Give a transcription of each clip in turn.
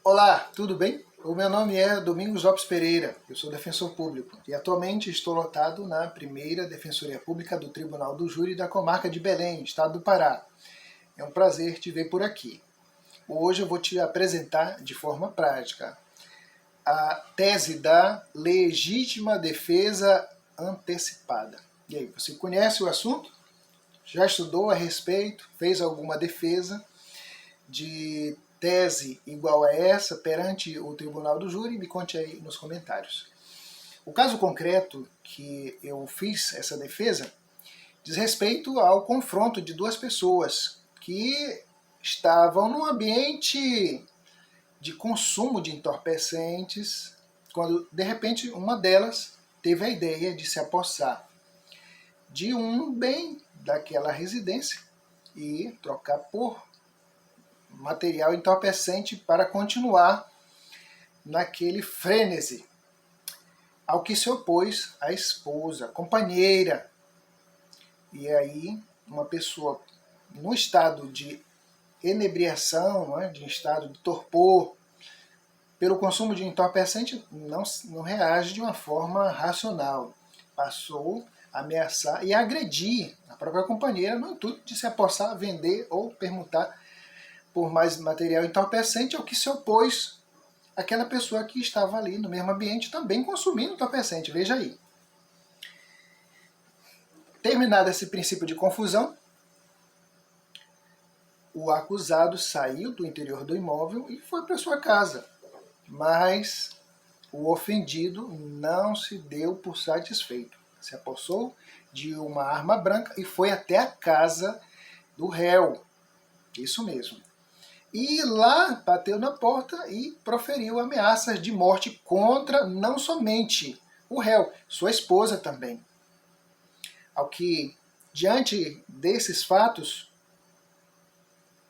Olá, tudo bem? O meu nome é Domingos Lopes Pereira, eu sou defensor público e atualmente estou lotado na primeira Defensoria Pública do Tribunal do Júri da Comarca de Belém, estado do Pará. É um prazer te ver por aqui. Hoje eu vou te apresentar de forma prática a tese da legítima defesa antecipada. E aí, você conhece o assunto? Já estudou a respeito? Fez alguma defesa de tese igual a essa perante o Tribunal do Júri? Me conte aí nos comentários. O caso concreto que eu fiz essa defesa diz respeito ao confronto de duas pessoas que estavam num ambiente de consumo de entorpecentes, quando de repente uma delas teve a ideia de se apossar de um bem daquela residência e trocar por material entorpecente para continuar naquele frenesi, ao que se opôs a esposa, a companheira. E aí uma pessoa no estado de enebriação, de estado de torpor, pelo consumo de entorpecente, não reage de uma forma racional. Passou a ameaçar e agredir a própria companheira no intuito de se apossar, vender ou permutar por mais material entorpecente, ao que se opôs aquela pessoa que estava ali no mesmo ambiente também consumindo entorpecente. Veja aí. Terminado esse princípio de confusão, o acusado saiu do interior do imóvel e foi para sua casa. Mas o ofendido não se deu por satisfeito. Se apossou de uma arma branca e foi até a casa do réu. Isso mesmo. E lá bateu na porta e proferiu ameaças de morte contra não somente o réu, sua esposa também. Ao que, diante desses fatos,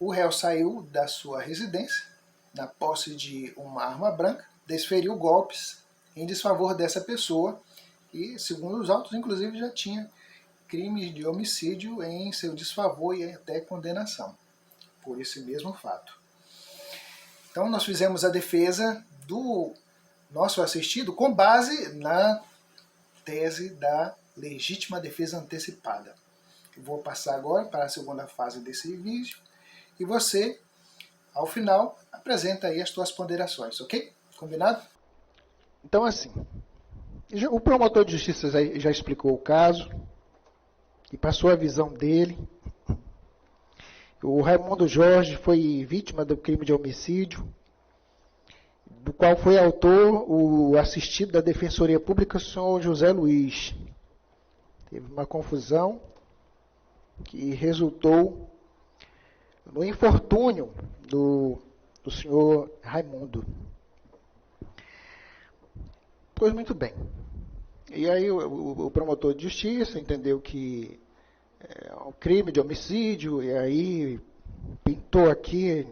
o réu saiu da sua residência, na posse de uma arma branca, desferiu golpes em desfavor dessa pessoa e, segundo os autos, inclusive já tinha crimes de homicídio em seu desfavor e até condenação por esse mesmo fato. Então nós fizemos a defesa do nosso assistido com base na tese da legítima defesa antecipada. Eu vou passar agora para a segunda fase desse vídeo e você, ao final, apresenta aí as suas ponderações, ok? Combinado? Então, assim, o promotor de justiça já explicou o caso e passou a visão dele. O Raimundo Jorge foi vítima do crime de homicídio, do qual foi autor o assistido da Defensoria Pública, o senhor José Luiz. Teve uma confusão que resultou no infortúnio do senhor Raimundo. Pois muito bem. E aí o promotor de justiça entendeu que é um crime de homicídio, e aí pintou aqui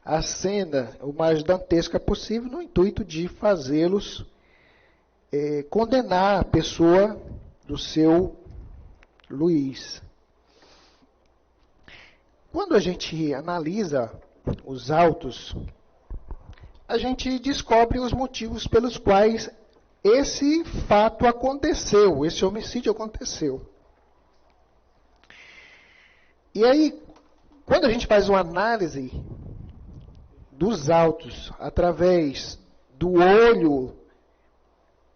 a cena o mais dantesca possível, no intuito de fazê-los condenar a pessoa do seu Luiz. Quando a gente analisa os autos, a gente descobre os motivos pelos quais esse fato aconteceu, esse homicídio aconteceu. E aí, quando a gente faz uma análise dos autos através do olho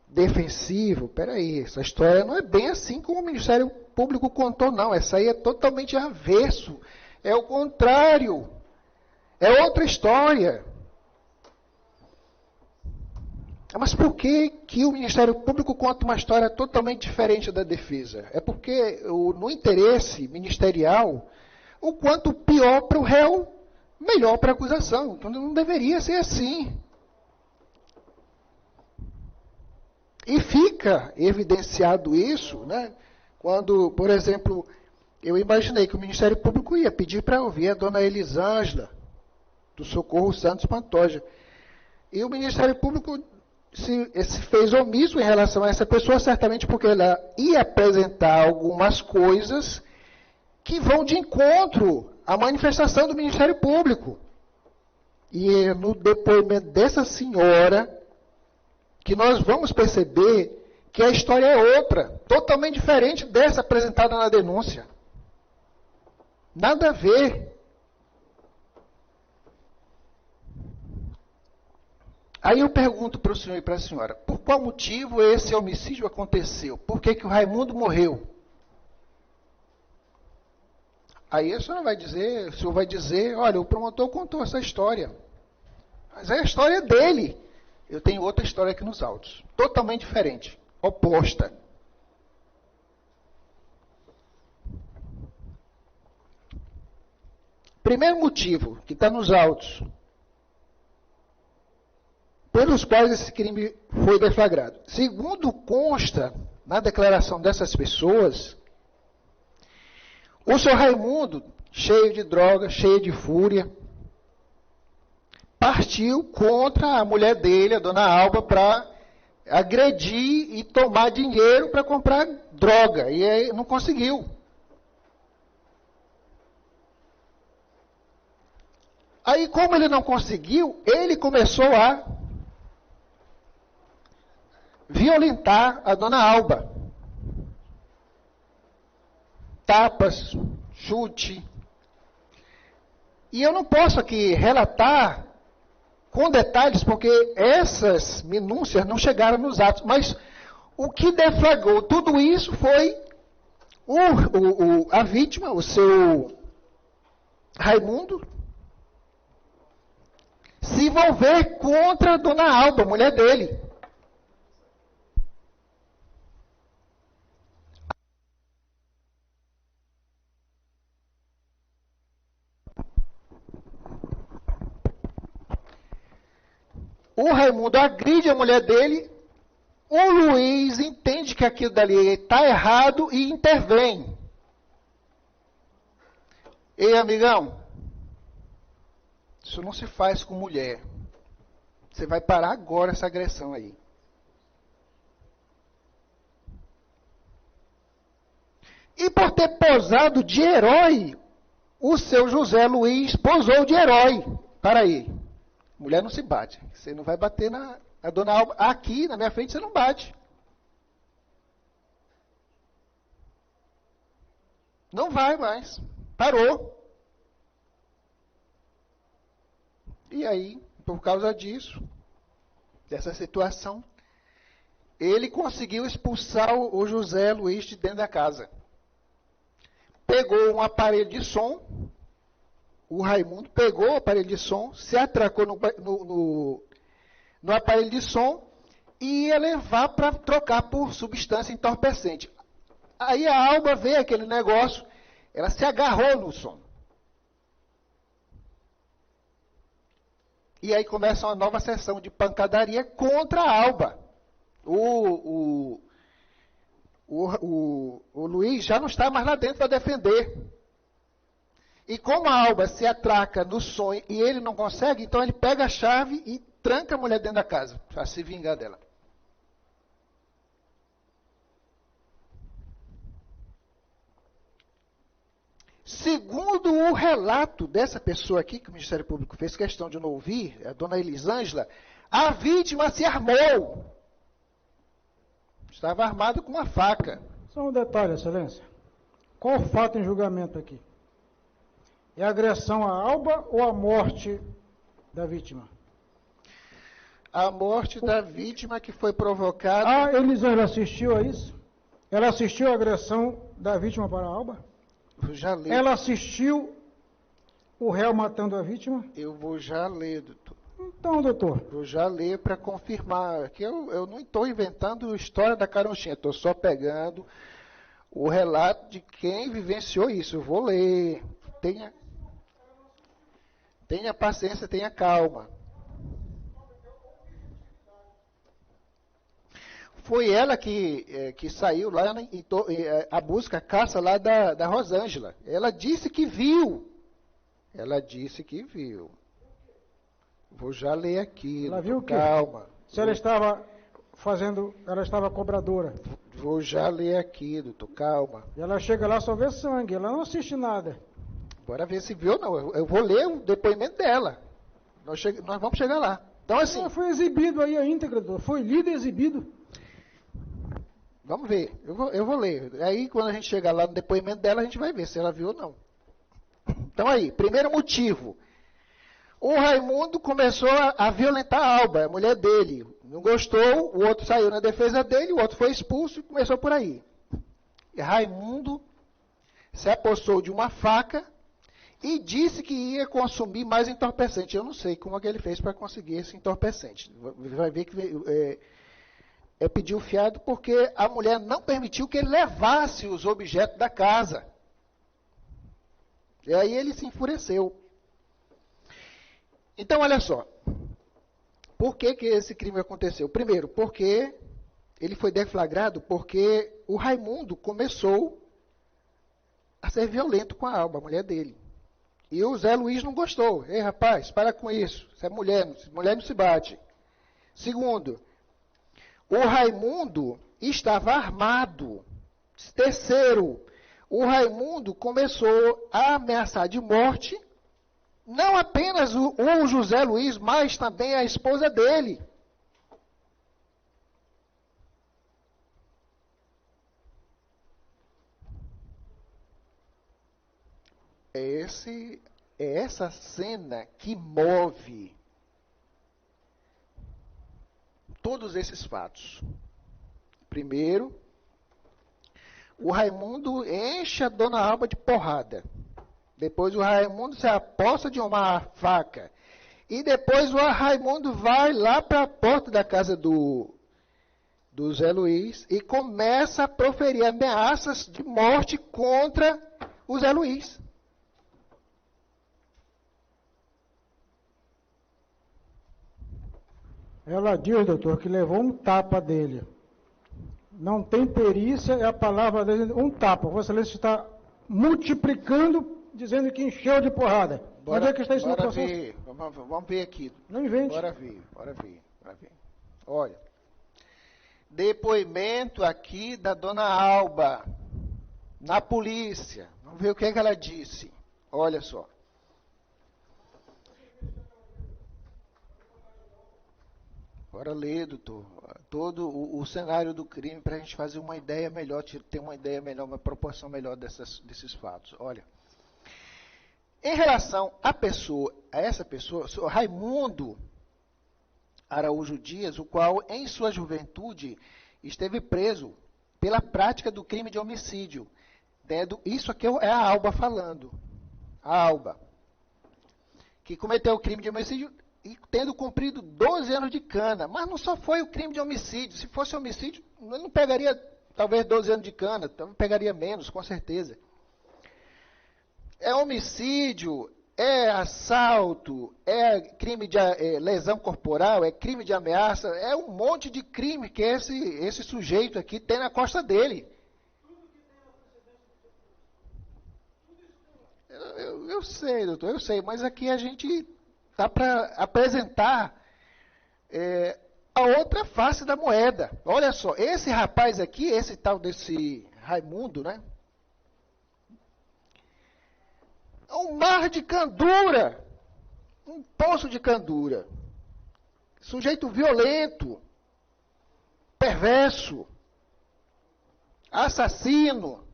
defensivo, peraí, essa história não é bem assim como o Ministério Público contou, não. Essa aí é totalmente avesso, é o contrário, é outra história. Mas por que o Ministério Público conta uma história totalmente diferente da defesa? É porque no interesse ministerial, o quanto pior para o réu, melhor para a acusação. Então não deveria ser assim. E fica evidenciado isso, quando, por exemplo, eu imaginei que o Ministério Público ia pedir para ouvir a dona Elisângela, do Socorro Santos Pantoja. E o Ministério Público se fez omisso em relação a essa pessoa, certamente porque ela ia apresentar algumas coisas que vão de encontro à manifestação do Ministério Público. E é no depoimento dessa senhora que nós vamos perceber que a história é outra, totalmente diferente dessa apresentada na denúncia. Nada a ver. Aí eu pergunto para o senhor e para a senhora, por qual motivo esse homicídio aconteceu? Por que que o Raimundo morreu? Aí o senhor vai dizer, olha, o promotor contou essa história. Mas é a história dele. Eu tenho outra história aqui nos autos, totalmente diferente, oposta. Primeiro motivo que está nos autos, pelos quais esse crime foi deflagrado. Segundo consta na declaração dessas pessoas, o senhor Raimundo, cheio de droga, cheio de fúria, partiu contra a mulher dele, a dona Alba, para agredir e tomar dinheiro para comprar droga. E aí não conseguiu. Aí, como ele não conseguiu, ele começou a violentar a dona Alba. Tapas, chute. E eu não posso aqui relatar com detalhes, porque essas minúcias não chegaram nos atos. Mas o que deflagrou tudo isso foi a vítima, o seu Raimundo, se envolver contra a dona Alba, mulher dele. O Raimundo agride a mulher dele, o Luiz entende que aquilo dali está errado e intervém. Ei, amigão, isso não se faz com mulher. Você vai parar agora essa agressão aí. E por ter posado de herói, o seu José Luiz posou de herói. Para aí. Mulher não se bate. Você não vai bater na dona Alba. Aqui, na minha frente, você não bate. Não vai mais. Parou. E aí, por causa disso, dessa situação, ele conseguiu expulsar o José Luiz de dentro da casa. Pegou um aparelho de som. O Raimundo pegou o aparelho de som, se atracou no aparelho de som e ia levar para trocar por substância entorpecente. Aí a Alba vê aquele negócio, ela se agarrou no som. E aí começa uma nova sessão de pancadaria contra a Alba. O Luiz já não está mais lá dentro para defender. E como a Alba se atraca no sonho e ele não consegue, então ele pega a chave e tranca a mulher dentro da casa, para se vingar dela. Segundo o relato dessa pessoa aqui, que o Ministério Público fez questão de não ouvir, a dona Elisângela, a vítima se armou. Estava armado com uma faca. Só um detalhe, Excelência. Qual o fato em julgamento aqui? É a agressão à Alba ou a morte da vítima? A morte da vítima que foi provocada... A Elisângela assistiu a isso? Ela assistiu a agressão da vítima para a Alba? Eu já li. Ela assistiu o réu matando a vítima? Eu vou já ler, doutor. Então, doutor. Vou já ler para confirmar. Que eu não estou inventando a história da caronchinha, estou só pegando o relato de quem vivenciou isso. Eu vou ler. Tenha paciência, tenha calma. Foi ela que saiu lá a busca, a caça lá da Rosângela. Ela disse que viu. Ela disse que viu. Vou já ler aqui. Ela viu o quê? Calma. Se ela estava ela estava cobradora. Vou já ler aqui, doutor, calma. E ela chega lá só vê sangue, ela não assiste nada. Bora ver se viu ou não. Eu vou ler o depoimento dela. Nós vamos chegar lá. Então, assim... Foi exibido aí a íntegra, doutor. Foi lido e exibido. Vamos ver. Eu vou ler. Aí, quando a gente chegar lá no depoimento dela, a gente vai ver se ela viu ou não. Então, aí, primeiro motivo. O Raimundo começou a violentar a Alba, a mulher dele. Não gostou, o outro saiu na defesa dele, o outro foi expulso e começou por aí. E Raimundo se apossou de uma faca e disse que ia consumir mais entorpecente. Eu não sei como é que ele fez para conseguir esse entorpecente. Vai ver que pediu fiado porque a mulher não permitiu que ele levasse os objetos da casa. E aí ele se enfureceu. Então, olha só. Por que esse crime aconteceu? Primeiro, porque ele foi deflagrado porque o Raimundo começou a ser violento com a Alba, a mulher dele. E o Zé Luiz não gostou. Ei, rapaz, para com isso. Você é mulher não se bate. Segundo, o Raimundo estava armado. Terceiro, o Raimundo começou a ameaçar de morte não apenas o José Luiz, mas também a esposa dele. É essa cena que move todos esses fatos. Primeiro, o Raimundo enche a dona Alba de porrada. Depois o Raimundo se aposta de uma faca. E depois o Raimundo vai lá para a porta da casa do Zé Luiz e começa a proferir ameaças de morte contra o Zé Luiz. Ela diz, doutor, que levou um tapa dele. Não tem perícia, é a palavra dele, um tapa. Vossa Excelência está multiplicando, dizendo que encheu de porrada. Onde é que está isso no processo? Ver. Vamos ver aqui. Não invente. Bora ver. Olha. Depoimento aqui da dona Alba, na polícia. Vamos ver o que ela disse. Olha só. Bora ler, doutor, todo o cenário do crime para a gente fazer uma ideia melhor, ter uma ideia melhor, uma proporção melhor desses fatos. Olha, em relação a essa pessoa, o Raimundo Araújo Dias, o qual em sua juventude esteve preso pela prática do crime de homicídio. Isso aqui é a Alba falando. A Alba, que cometeu o crime de homicídio e tendo cumprido 12 anos de cana. Mas não só foi o crime de homicídio. Se fosse homicídio, não pegaria talvez 12 anos de cana, pegaria menos, com certeza. É homicídio, é assalto, é crime de lesão corporal, é crime de ameaça, é um monte de crime que esse sujeito aqui tem na costa dele. Eu sei, doutor, eu sei, mas aqui a gente está para apresentar a outra face da moeda. Olha só, esse rapaz aqui, esse tal desse Raimundo, né? É um mar de candura, um poço de candura. Sujeito violento, perverso, assassino.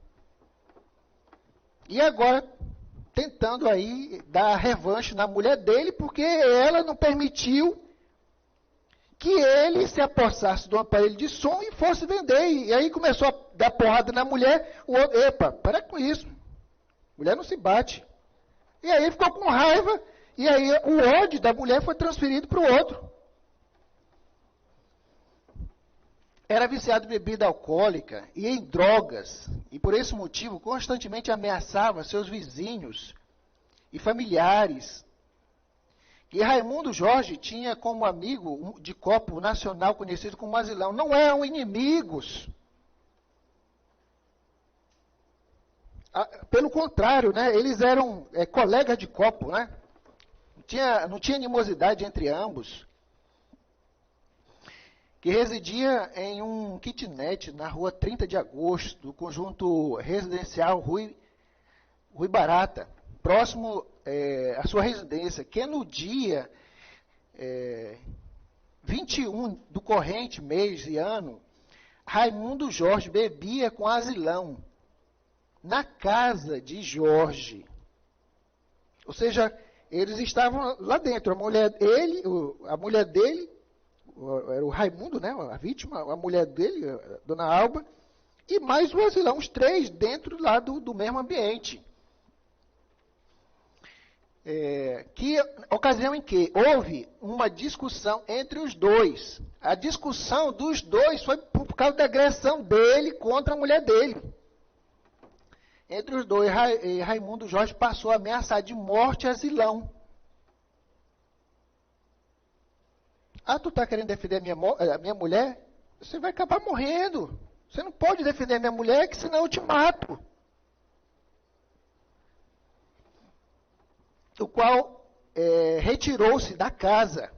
E agora tentando aí dar revanche na mulher dele, porque ela não permitiu que ele se apossasse de um aparelho de som e fosse vender. E aí começou a dar porrada na mulher, o outro, epa, para com isso. Mulher não se bate. E aí ficou com raiva, e aí o ódio da mulher foi transferido para o outro. Era viciado em bebida alcoólica e em drogas, e por esse motivo constantemente ameaçava seus vizinhos e familiares. E Raimundo Jorge tinha como amigo de copo nacional conhecido como Mazilão. Não eram inimigos. Pelo contrário, né, eles eram colegas de copo, né? Não tinha animosidade entre ambos. Que residia em um kitnet na rua 30 de agosto, do conjunto residencial Rui Barata, próximo à sua residência, que no dia 21 do corrente mês e ano, Raimundo Jorge bebia com Asilão na casa de Jorge. Ou seja, eles estavam lá dentro. A mulher dele, era o Raimundo, né, a vítima, a mulher dele, a dona Alba, e mais o Asilão, os três dentro lá do mesmo ambiente. Ocasião em que houve uma discussão entre os dois. A discussão dos dois foi por causa da agressão dele contra a mulher dele. Entre os dois, Raimundo Jorge passou a ameaçar de morte Asilão. Tu está querendo defender a minha mulher? Você vai acabar morrendo. Você não pode defender a minha mulher, que senão eu te mato. O qual retirou-se da casa.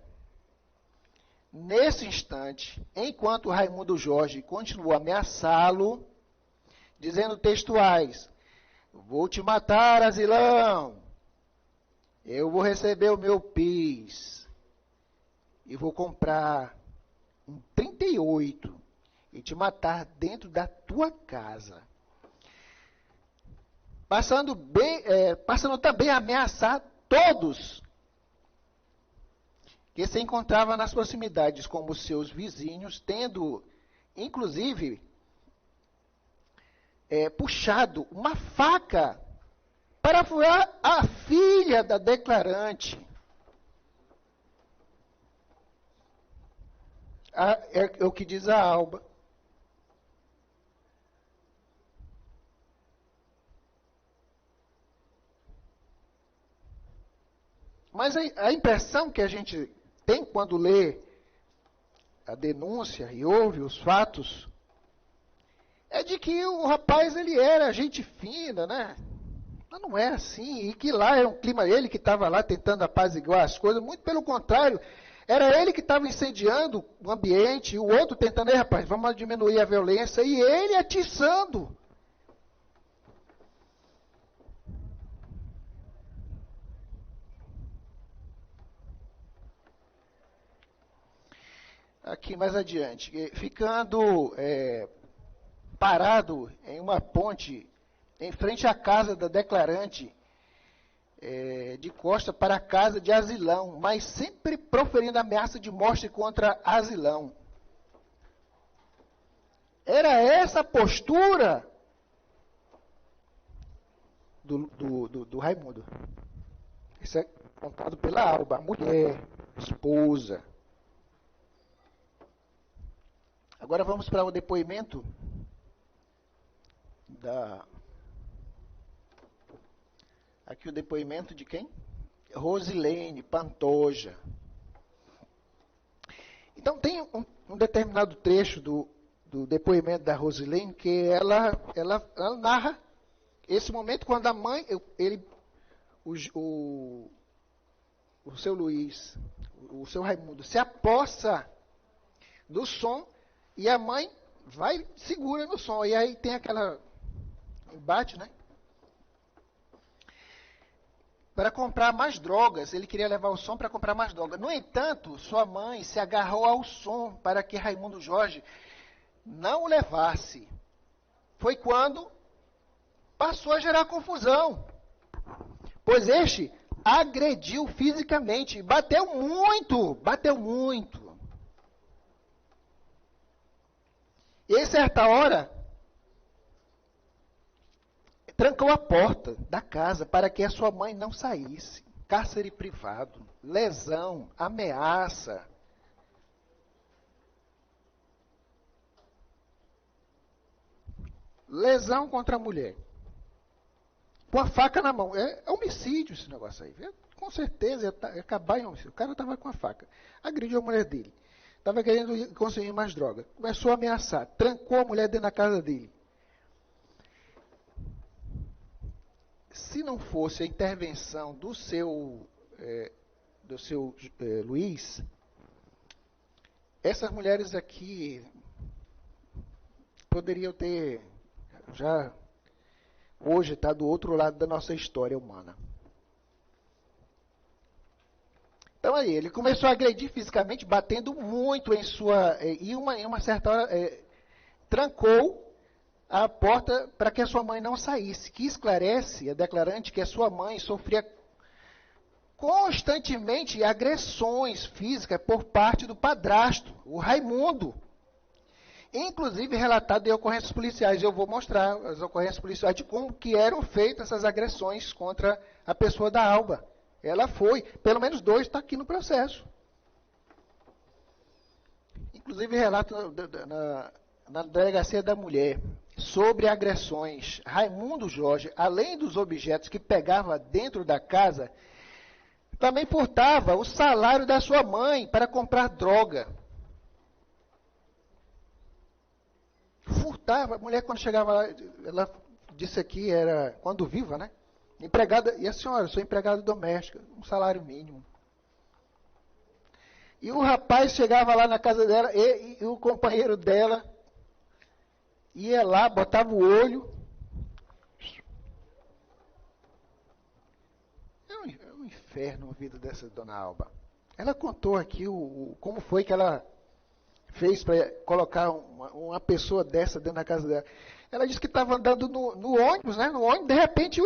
Nesse instante, enquanto Raimundo Jorge continuou a ameaçá-lo, dizendo textuais: vou te matar, Asilão. Eu vou receber o meu PIS. E vou comprar um 38 e te matar dentro da tua casa. Passando também a ameaçar todos que se encontravam nas proximidades, como seus vizinhos, tendo, inclusive, puxado uma faca para furar a filha da declarante. É o que diz a Alba. Mas a impressão que a gente tem quando lê a denúncia e ouve os fatos é de que o rapaz, ele era gente fina, né? Mas não é assim. E que lá era um clima, ele que estava lá tentando apaziguar as coisas. Muito pelo contrário, era ele que estava incendiando o ambiente, e o outro tentando, rapaz, vamos diminuir a violência, e ele atiçando. Aqui mais adiante, ficando parado em uma ponte, em frente à casa da declarante, de costa para a casa de Asilão, mas sempre proferindo ameaça de morte contra Asilão. Era essa a postura do Raimundo. Isso é contado pela Alba, a mulher, esposa. Agora vamos para o depoimento Aqui o depoimento de quem? Rosilene Pantoja. Então tem um determinado trecho do depoimento da Rosilene que ela narra esse momento quando a mãe, o seu Luiz, o seu Raimundo, se apossa do som e a mãe vai segura no som. E aí tem aquela embate, né? Para comprar mais drogas. Ele queria levar o som para comprar mais drogas. No entanto, sua mãe se agarrou ao som para que Raimundo Jorge não o levasse. Foi quando passou a gerar confusão. Pois este agrediu fisicamente. Bateu muito. E em certa hora, trancou a porta da casa para que a sua mãe não saísse. Cárcere privado, lesão, ameaça. Lesão contra a mulher. Com a faca na mão. É homicídio esse negócio aí. Com certeza ia acabar em homicídio. O cara estava com a faca. Agrediu a mulher dele. Estava querendo conseguir mais droga. Começou a ameaçar. Trancou a mulher dentro da casa dele. Se não fosse a intervenção do seu Luiz, essas mulheres aqui poderiam ter já hoje está do outro lado da nossa história humana. Então aí, ele começou a agredir fisicamente, batendo muito em sua... E uma certa hora trancou a porta para que a sua mãe não saísse. Que esclarece a declarante que a sua mãe sofria constantemente agressões físicas por parte do padrasto, o Raimundo. Inclusive relatado em ocorrências policiais. Eu vou mostrar as ocorrências policiais de como que eram feitas essas agressões contra a pessoa da Alba. Ela foi, pelo menos 2 está aqui no processo. Inclusive relato na Delegacia da Mulher sobre agressões. Raimundo Jorge, além dos objetos que pegava dentro da casa, também furtava o salário da sua mãe para comprar droga. Furtava. A mulher, quando chegava lá, ela disse aqui, era, quando viva, né? Empregada, e a senhora, eu sou empregada doméstica, um salário mínimo. E o rapaz chegava lá na casa dela, e o companheiro dela ia lá, botava o olho. É um inferno a vida dessa dona Alba. Ela contou aqui como foi que ela fez para colocar uma pessoa dessa dentro da casa dela. Ela disse que estava andando no ônibus, né? No ônibus, de repente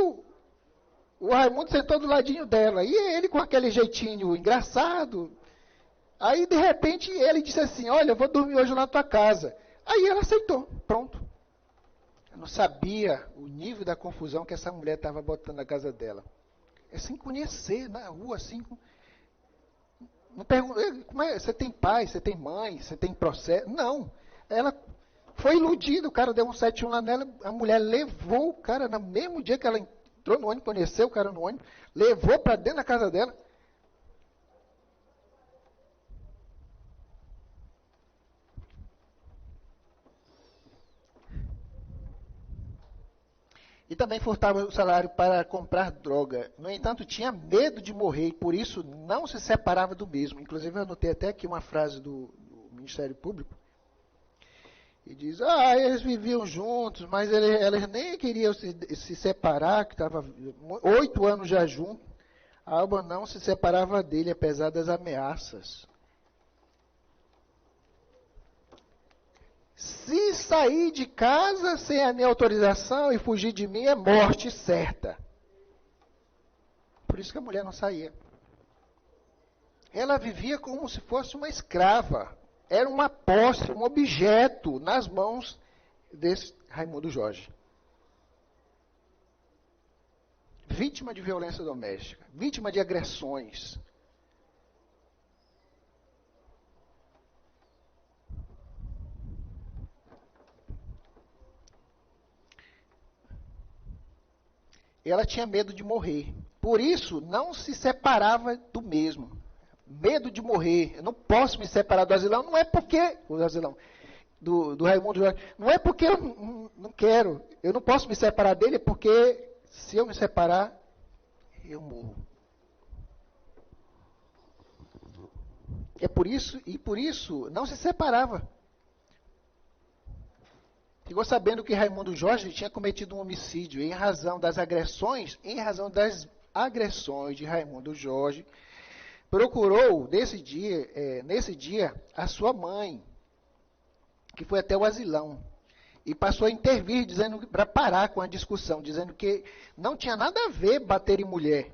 o Raimundo sentou do ladinho dela. E ele com aquele jeitinho engraçado. Aí, de repente, ele disse assim, olha, eu vou dormir hoje na tua casa. Aí ela aceitou. Pronto. Eu não sabia o nível da confusão que essa mulher estava botando na casa dela. É sem conhecer, na rua, assim. Não pergunta, como é? Você tem pai, você tem mãe, você tem processo? Não. Ela foi iludida, o cara deu um 7-1 lá nela, a mulher levou o cara, no mesmo dia que ela entrou no ônibus, conheceu o cara no ônibus, levou para dentro da casa dela. E também furtava o salário para comprar droga. No entanto, tinha medo de morrer e por isso não se separava do mesmo. Inclusive, eu anotei até aqui uma frase do Ministério Público. E diz, eles viviam juntos, mas eles nem queriam se separar, que estava 8 anos já junto. A Alba não se separava dele, apesar das ameaças. Se sair de casa sem a minha autorização e fugir de mim, é morte certa. Por isso que a mulher não saía. Ela vivia como se fosse uma escrava. Era uma posse, um objeto nas mãos desse Raimundo Jorge. Vítima de violência doméstica, vítima de agressões. Ela tinha medo de morrer. Por isso, não se separava do mesmo. Medo de morrer. Eu não posso me separar do asilão. Não é porque... O asilão. Do Raimundo Jorge. Não é porque eu não quero. Eu não posso me separar dele, é porque se eu me separar, eu morro. É por isso, e por isso, não se separava. Ficou sabendo que Raimundo Jorge tinha cometido um homicídio em razão das agressões de Raimundo Jorge, procurou nesse dia a sua mãe, que foi até o asilão, e passou a intervir dizendo para parar com a discussão, dizendo que não tinha nada a ver bater em mulher.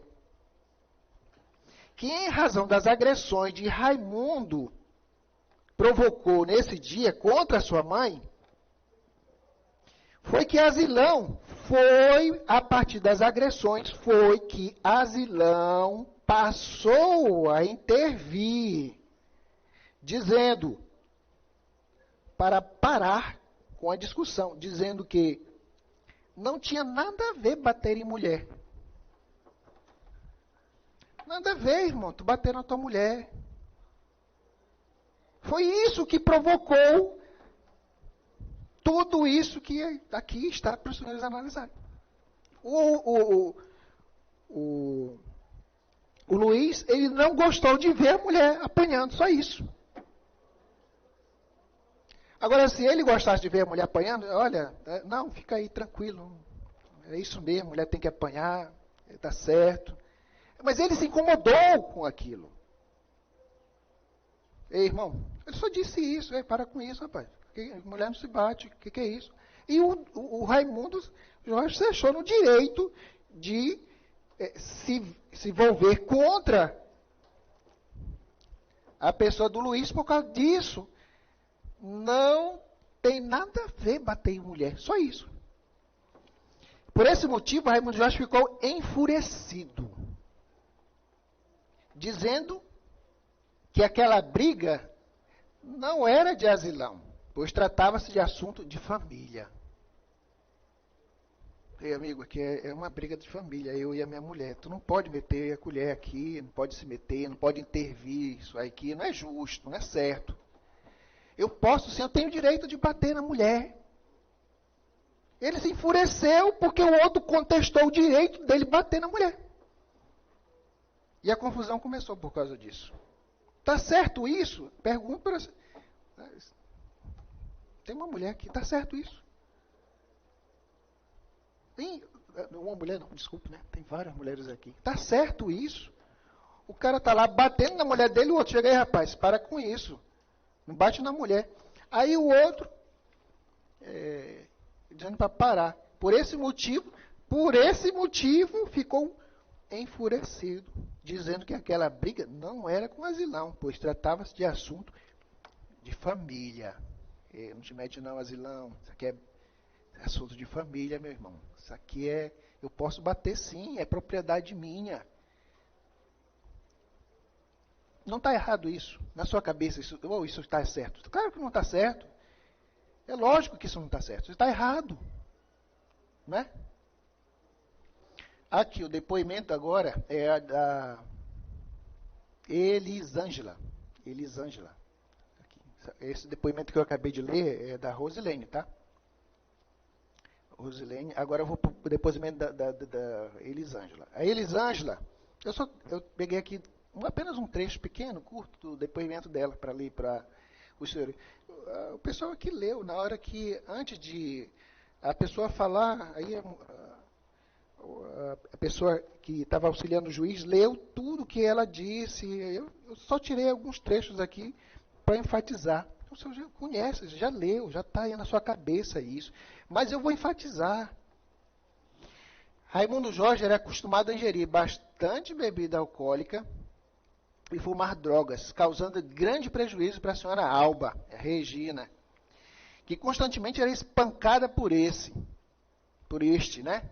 Que em razão das agressões de Raimundo provocou nesse dia contra a sua mãe, foi que Asilão a partir das agressões, foi que Asilão passou a intervir, dizendo, para parar com a discussão, dizendo que não tinha nada a ver bater em mulher. Nada a ver, irmão, tu bater na tua mulher. Foi isso que provocou tudo isso que aqui está para os senhores analisarem. O Luiz, ele não gostou de ver a mulher apanhando, só isso. Agora, se ele gostasse de ver a mulher apanhando, olha, não, fica aí tranquilo. É isso mesmo, a mulher tem que apanhar, está certo. Mas ele se incomodou com aquilo. Ei, irmão, ele só disse isso. Para com isso, rapaz. Mulher não se bate. O que é isso? E o Raimundo Jorge se achou no direito de se envolver contra a pessoa do Luiz por causa disso. Não tem nada a ver bater em mulher. Só isso. Por esse motivo, Raimundo Jorge ficou enfurecido, dizendo que aquela briga não era de asilão, pois tratava-se de assunto de família. Ei, amigo, aqui é uma briga de família, eu e a minha mulher. Tu não pode meter a colher aqui, não pode se meter, não pode intervir, isso aqui não é justo, não é certo. Eu posso sim, eu tenho o direito de bater na mulher. Ele se enfureceu porque o outro contestou o direito dele bater na mulher. E a confusão começou por causa disso. Está certo isso? Pergunto para você. Tem uma mulher aqui, está certo isso? Tem uma mulher, não, desculpe, né? Tem várias mulheres aqui. Está certo isso? O cara está lá batendo na mulher dele, o outro chega aí, rapaz, para com isso. Não bate na mulher. Aí o outro, dizendo para parar. Por esse motivo, ficou enfurecido, dizendo que aquela briga não era com asilão, pois tratava-se de assunto de família. Não te mete não, asilão. Isso aqui é assunto de família, meu irmão. Isso aqui eu posso bater sim, é propriedade minha. Não está errado isso. Na sua cabeça, isso está certo. Claro que não está certo. É lógico que isso não está certo. Isso está errado. Né? Aqui, o depoimento agora é da Elisângela. Esse depoimento que eu acabei de ler é da Rosilene, tá? Rosilene. Agora eu vou para o depoimento da Elisângela. A Elisângela, eu peguei aqui apenas um trecho pequeno, curto, do depoimento dela para ler para os senhores. O pessoal aqui leu, na hora que, antes de a pessoa falar, aí a pessoa que estava auxiliando o juiz leu tudo que ela disse. Eu só tirei alguns trechos aqui para enfatizar. O senhor já conhece, já leu, já está aí na sua cabeça isso. Mas eu vou enfatizar. Raimundo Jorge era acostumado a ingerir bastante bebida alcoólica e fumar drogas, causando grande prejuízo para a senhora Alba, a Regina, que constantemente era espancada por este, né?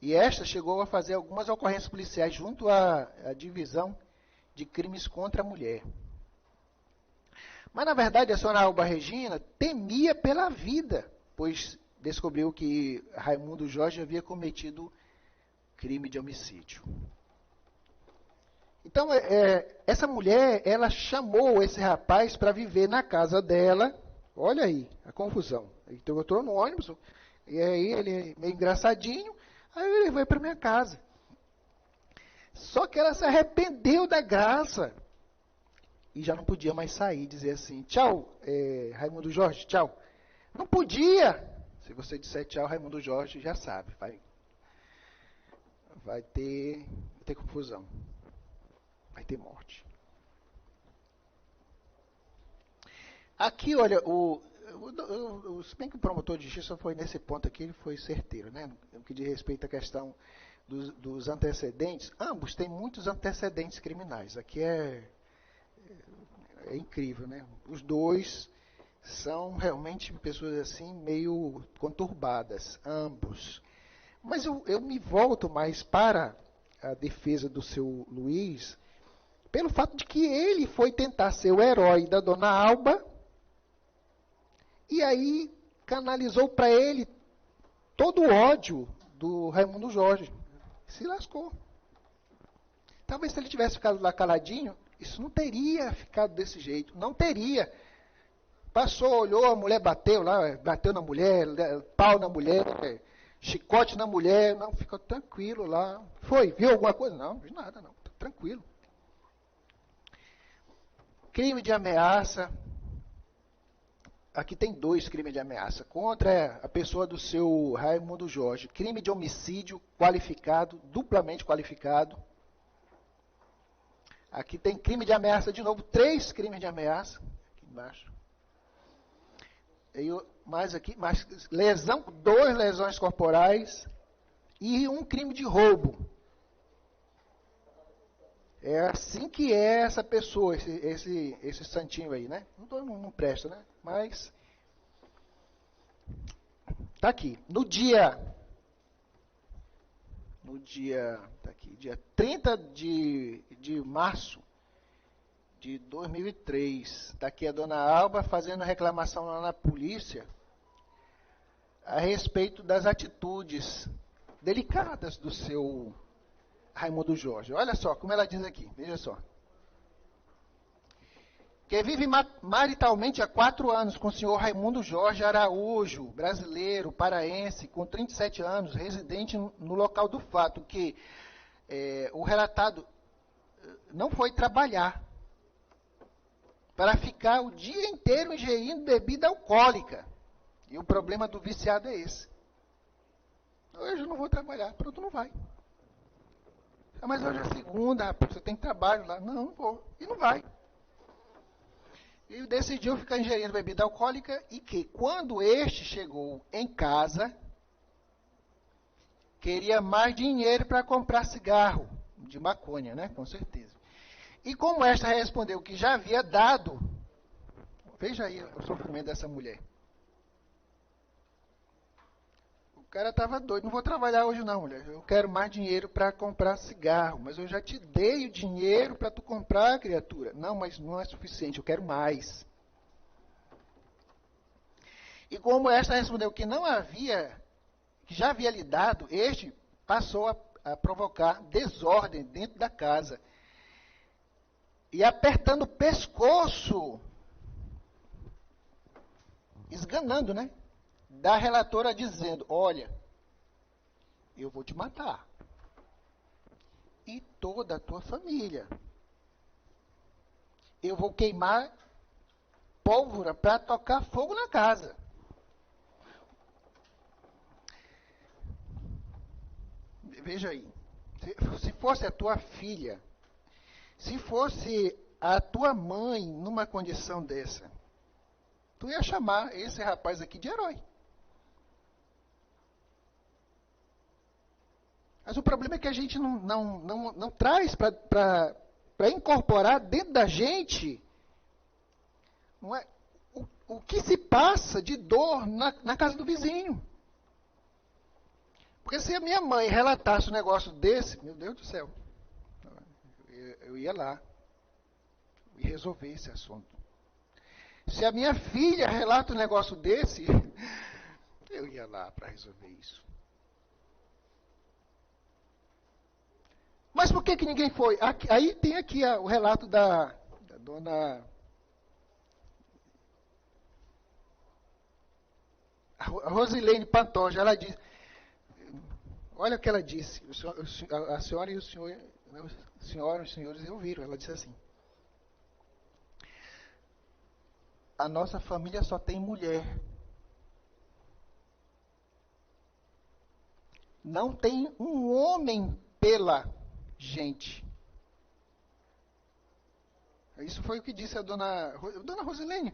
E esta chegou a fazer algumas ocorrências policiais junto à divisão de crimes contra a mulher. Mas, na verdade, a senhora Alba Regina temia pela vida, pois descobriu que Raimundo Jorge havia cometido crime de homicídio. Então, essa mulher, ela chamou esse rapaz para viver na casa dela. Olha aí, a confusão. Então, eu estou no ônibus, e aí ele é meio engraçadinho, aí ele vai para minha casa. Só que ela se arrependeu da graça. E já não podia mais sair, dizer assim, tchau, Raimundo Jorge, tchau. Não podia. Se você disser tchau, Raimundo Jorge, já sabe, vai ter confusão. Vai ter morte. Aqui, olha, se bem que o promotor de justiça foi nesse ponto aqui, ele foi certeiro, né? No que diz respeito à questão dos antecedentes, ambos têm muitos antecedentes criminais. Aqui é incrível, né? Os dois são realmente pessoas assim, meio conturbadas, ambos. Mas eu me volto mais para a defesa do seu Luiz, pelo fato de que ele foi tentar ser o herói da dona Alba, e aí canalizou para ele todo o ódio do Raimundo Jorge. Se lascou. Talvez se ele tivesse ficado lá caladinho, isso não teria ficado desse jeito. Não teria. Passou, olhou, a mulher bateu lá, bateu na mulher, pau na mulher, chicote na mulher. Não, ficou tranquilo lá. Viu alguma coisa? Não, viu nada, não. Tranquilo. Crime de ameaça. Aqui tem 2 crimes de ameaça. Contra a pessoa do seu Raimundo Jorge. Crime de homicídio qualificado, duplamente qualificado. Aqui tem crime de ameaça de novo, 3 crimes de ameaça, aqui embaixo. Mais aqui, mais lesão, 2 lesões corporais e um crime de roubo. É assim que é essa pessoa, esse santinho aí, né? Não presta, né? Mas tá aqui. No dia tá aqui, dia 30 de março de 2003, está aqui a dona Alba fazendo reclamação lá na polícia a respeito das atitudes delicadas do seu Raimundo Jorge. Olha só como ela diz aqui, veja só. Que vive maritalmente há 4 anos com o senhor Raimundo Jorge Araújo, brasileiro, paraense, com 37 anos, residente no local do fato, que o relatado não foi trabalhar para ficar o dia inteiro ingerindo bebida alcoólica. E o problema do viciado é esse. Hoje eu não vou trabalhar, pronto, não vai. Mas hoje é segunda, você tem trabalho lá. Não vou. E não vai. E decidiu ficar ingerindo bebida alcoólica e que, quando este chegou em casa, queria mais dinheiro para comprar cigarro. De maconha, né? Com certeza. E como esta respondeu que já havia dado, veja aí o sofrimento dessa mulher. O cara estava doido, não vou trabalhar hoje não, mulher. Eu quero mais dinheiro para comprar cigarro, mas eu já te dei o dinheiro para tu comprar, criatura. Não, mas não é suficiente, eu quero mais. E como esta respondeu que não havia, que já havia lhe dado, este passou a provocar desordem dentro da casa. E apertando o pescoço, esganando, né? Da relatora dizendo, olha, eu vou te matar. E toda a tua família. Eu vou queimar pólvora para tocar fogo na casa. Veja aí, se fosse a tua filha, se fosse a tua mãe numa condição dessa, tu ia chamar esse rapaz aqui de herói. Mas o problema é que a gente não traz para incorporar dentro da gente não é, o que se passa de dor na casa do vizinho. Porque se a minha mãe relatasse um negócio desse, meu Deus do céu, eu ia lá e resolver esse assunto. Se a minha filha relata um negócio desse, eu ia lá para resolver isso. Mas por que ninguém foi? Aí tem aqui o relato da dona a Rosilene Pantoja. Ela diz, olha o que ela disse. A senhora e o senhor, os senhores ouviram. Ela disse assim: a nossa família só tem mulher. Não tem um homem pela gente. Isso foi o que disse a dona Rosilene.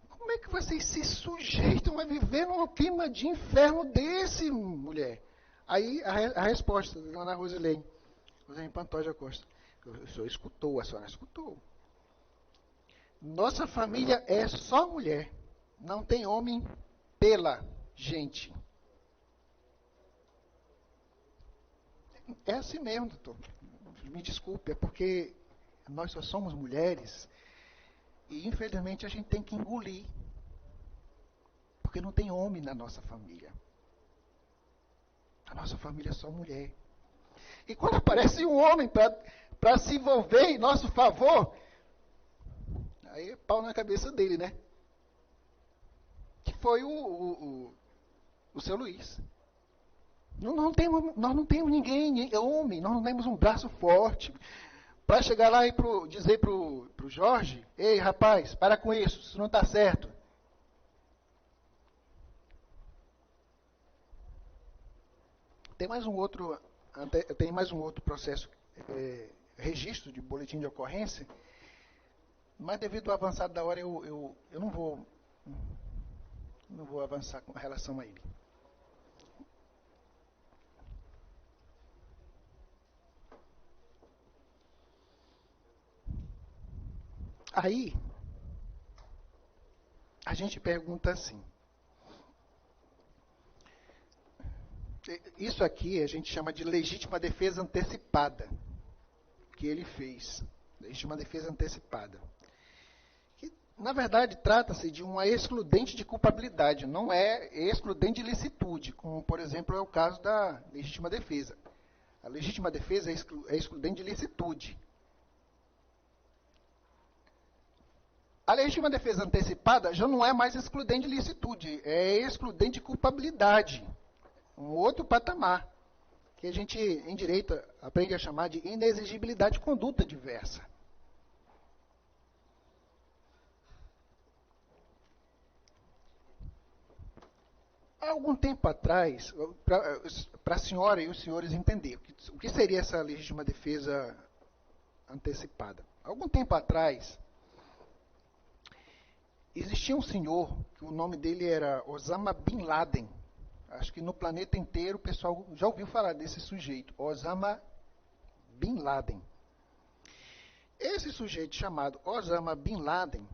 Como é que vocês se sujeitam a viver num clima de inferno desse, mulher? Aí a resposta da dona Rosilene Pantoja Costa. A senhora escutou. Nossa família é só mulher. Não tem homem pela gente. É assim mesmo, doutor. Me desculpe, é porque nós só somos mulheres e, infelizmente, a gente tem que engolir. Porque não tem homem na nossa família. A nossa família é só mulher. E quando aparece um homem para se envolver em nosso favor, aí é pau na cabeça dele, né? Que foi o seu Luiz. Nós não temos ninguém, homem, nós não temos um braço forte para chegar lá e dizer pro Jorge, ei, rapaz, para com isso não está certo. Tem mais um outro processo registro de boletim de ocorrência, mas devido ao avançado da hora eu não vou avançar com relação a ele. Aí, a gente pergunta assim, isso aqui a gente chama de legítima defesa antecipada, que ele fez, legítima defesa antecipada. Que, na verdade, trata-se de uma excludente de culpabilidade, não é excludente de licitude, como, por exemplo, é o caso da legítima defesa. A legítima defesa é excludente de licitude. A legítima defesa antecipada já não é mais excludente de licitude, é excludente de culpabilidade. Um outro patamar, que a gente, em direito, aprende a chamar de inexigibilidade de conduta diversa. Há algum tempo atrás, para a senhora e os senhores entenderem o que seria essa legítima defesa antecipada. Há algum tempo atrás, existia um senhor, que o nome dele era Osama Bin Laden. Acho que no planeta inteiro o pessoal já ouviu falar desse sujeito, Osama Bin Laden. Esse sujeito chamado Osama Bin Laden,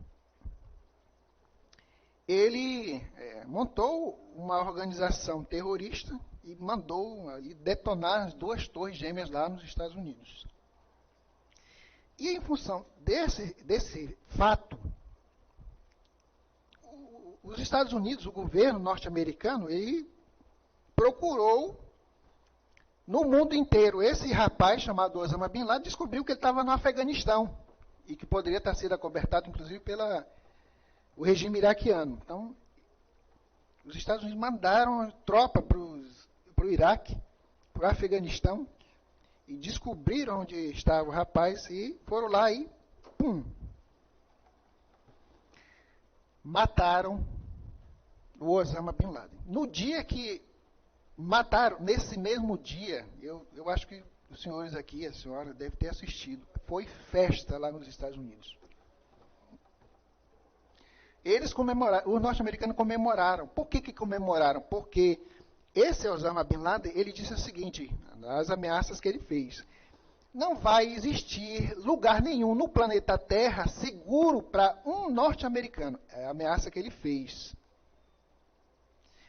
ele montou uma organização terrorista e mandou detonar as 2 torres gêmeas lá nos Estados Unidos. E em função desse fato, os Estados Unidos, o governo norte-americano, ele procurou no mundo inteiro. Esse rapaz chamado Osama Bin Laden descobriu que ele estava no Afeganistão e que poderia estar sendo acobertado, inclusive, pelo regime iraquiano. Então, os Estados Unidos mandaram tropa para o Iraque, para o Afeganistão, e descobriram onde estava o rapaz e foram lá e, pum, mataram o Osama Bin Laden. No dia que mataram, nesse mesmo dia, eu acho que os senhores aqui, a senhora deve ter assistido, foi festa lá nos Estados Unidos. Eles comemoraram, os norte-americanos comemoraram. Por que comemoraram? Porque esse Osama Bin Laden, ele disse o seguinte, nas ameaças que ele fez: não vai existir lugar nenhum no planeta Terra seguro para um norte-americano. É a ameaça que ele fez.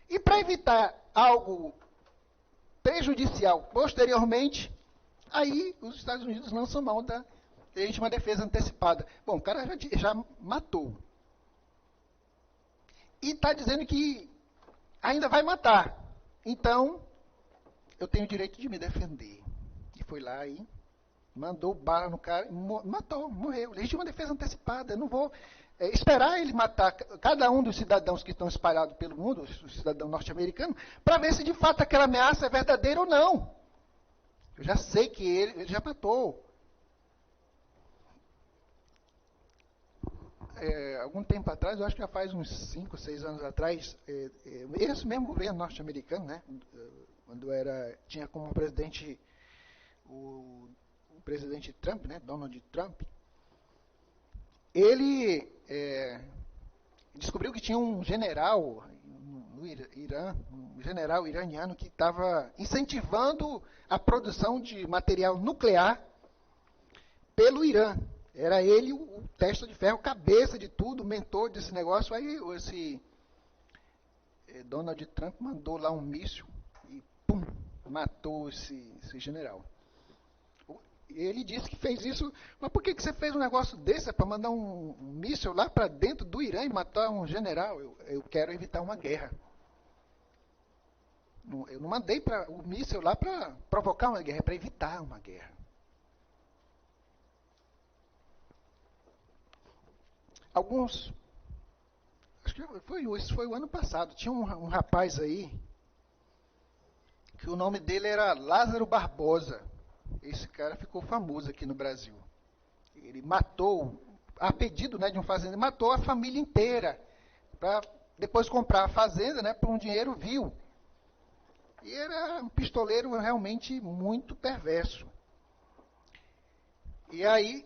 E para evitar algo prejudicial posteriormente, aí os Estados Unidos lançam mão da legítima defesa antecipada. Bom, o cara já matou. E está dizendo que ainda vai matar. Então, eu tenho o direito de me defender. E foi lá e mandou bala no cara, matou, morreu. Legítima defesa antecipada. Eu não vou esperar ele matar cada um dos cidadãos que estão espalhados pelo mundo, o cidadão norte-americano, para ver se de fato aquela ameaça é verdadeira ou não. Eu já sei que ele já matou. Algum tempo atrás, eu acho que já faz uns 5, 6 anos atrás, esse mesmo governo norte-americano, né, quando tinha como presidente o presidente Trump, né, Donald Trump, ele descobriu que tinha um general no Irã, um general iraniano que estava incentivando a produção de material nuclear pelo Irã. Era ele o testa de ferro, cabeça de tudo, mentor desse negócio. Aí esse Donald Trump mandou lá um míssil e pum, matou esse general. Ele disse que fez isso, mas por que você fez um negócio desse? É para mandar um míssil lá para dentro do Irã e matar um general? Eu quero evitar uma guerra. Eu não mandei o míssil lá para provocar uma guerra, é para evitar uma guerra. Acho que isso foi o ano passado, tinha um rapaz aí, que o nome dele era Lázaro Barbosa. Esse cara ficou famoso aqui no Brasil. Ele matou, a pedido, né, de um fazendeiro, matou a família inteira, para depois comprar a fazenda, né, por um dinheiro vil. E era um pistoleiro realmente muito perverso. E aí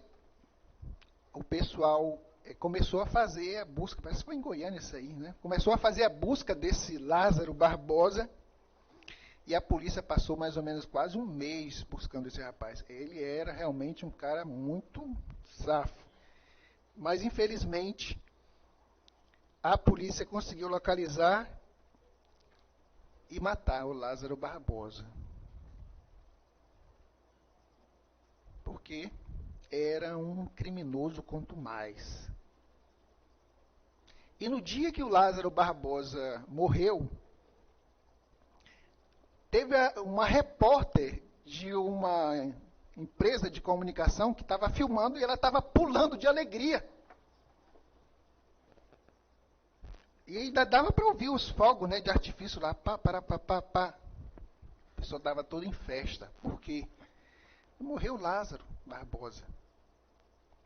o pessoal começou a fazer a busca, parece que foi em Goiânia isso aí, né? Começou a fazer a busca desse Lázaro Barbosa, e a polícia passou mais ou menos quase um mês buscando esse rapaz. Ele era realmente um cara muito safo. Mas, infelizmente, a polícia conseguiu localizar e matar o Lázaro Barbosa. Porque era um criminoso quanto mais. E no dia que o Lázaro Barbosa morreu, teve uma repórter de uma empresa de comunicação que estava filmando e ela estava pulando de alegria. E ainda dava para ouvir os fogos, né, de artifício lá, pá, pá, pá, pá, pá. A pessoa estava toda em festa, porque morreu Lázaro Barbosa.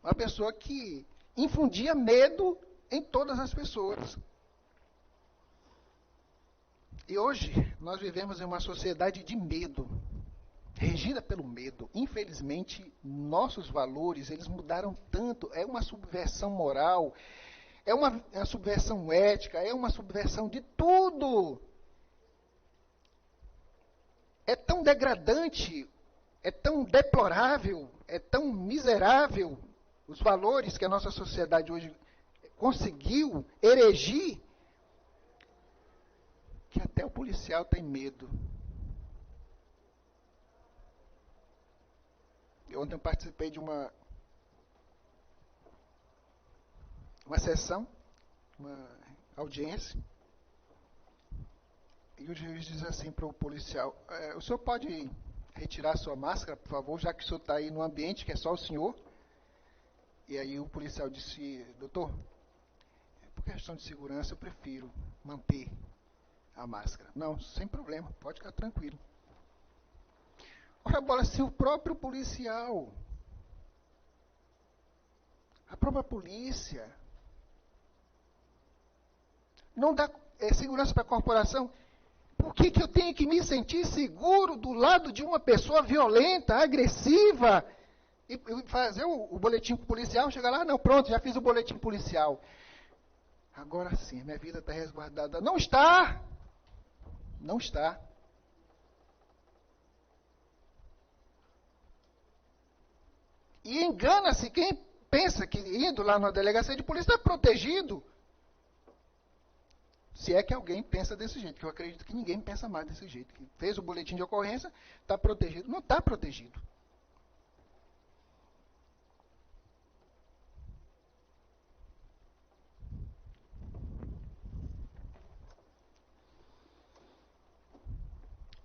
Uma pessoa que infundia medo em todas as pessoas. E hoje nós vivemos em uma sociedade de medo, regida pelo medo. Infelizmente, nossos valores, eles mudaram tanto. É uma subversão moral, é uma subversão ética, é uma subversão de tudo. É tão degradante, é tão deplorável, é tão miserável os valores que a nossa sociedade hoje conseguiu erigir, que até o policial tem medo. Ontem eu participei de uma sessão, uma audiência, e o juiz diz assim para o policial: o senhor pode retirar sua máscara, por favor, já que o senhor está aí no ambiente que é só o senhor? E aí o policial disse: doutor, por questão de segurança eu prefiro manter a máscara. Não, sem problema, pode ficar tranquilo. Ora, bola, se o próprio policial, a própria polícia, não dá segurança para a corporação, por que eu tenho que me sentir seguro do lado de uma pessoa violenta, agressiva, e fazer o boletim policial, chegar lá, não, pronto, já fiz o boletim policial. Agora sim, minha vida está resguardada. Não está! Não está. E engana-se quem pensa que indo lá na delegacia de polícia está protegido. Se é que alguém pensa desse jeito, que eu acredito que ninguém pensa mais desse jeito. Que fez o boletim de ocorrência, está protegido. Não está protegido.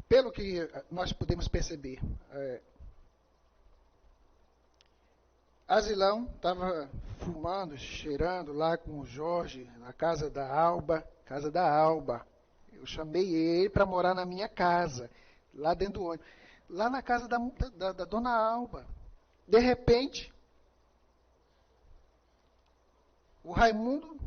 Pelo que nós podemos perceber, Asilão estava fumando, cheirando lá com o Jorge, na casa da Alba. Eu chamei ele para morar na minha casa, lá dentro do ônibus. Lá na casa da dona Alba. De repente, o Raimundo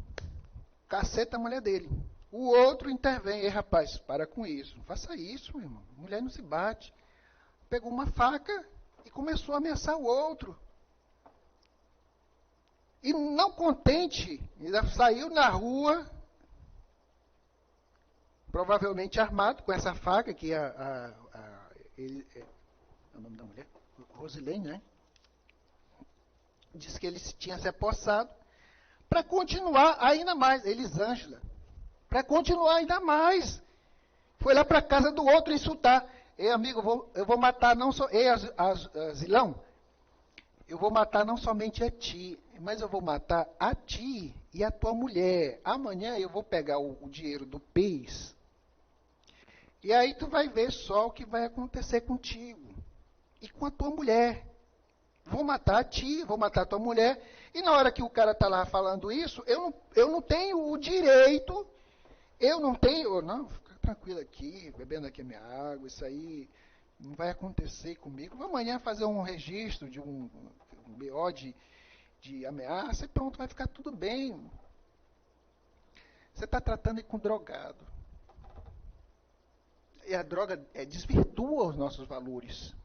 caceta a mulher dele. O outro intervém: ei, rapaz, para com isso. Não faça isso, meu irmão. Mulher não se bate. Pegou uma faca e começou a ameaçar o outro. E não contente, ainda saiu na rua, provavelmente armado com essa faca, que é o nome da mulher? Rosilene, né? Disse que ele tinha se apossado para continuar ainda mais, Elisângela, para continuar ainda mais. Foi lá para a casa do outro insultar. Ei, amigo, eu vou matar não só... Ei, Zilão, eu vou matar não somente a ti, mas eu vou matar a ti e a tua mulher. Amanhã eu vou pegar o dinheiro do PIS. E aí tu vai ver só o que vai acontecer contigo. E com a tua mulher. Vou matar a ti, vou matar a tua mulher. E na hora que o cara está lá falando isso, eu não tenho o direito, não, fica tranquilo aqui, bebendo aqui a minha água, isso aí não vai acontecer comigo. Vou amanhã fazer um registro de um BO de ameaça e pronto, vai ficar tudo bem. Você está tratando com drogado. E a droga desvirtua os nossos valores.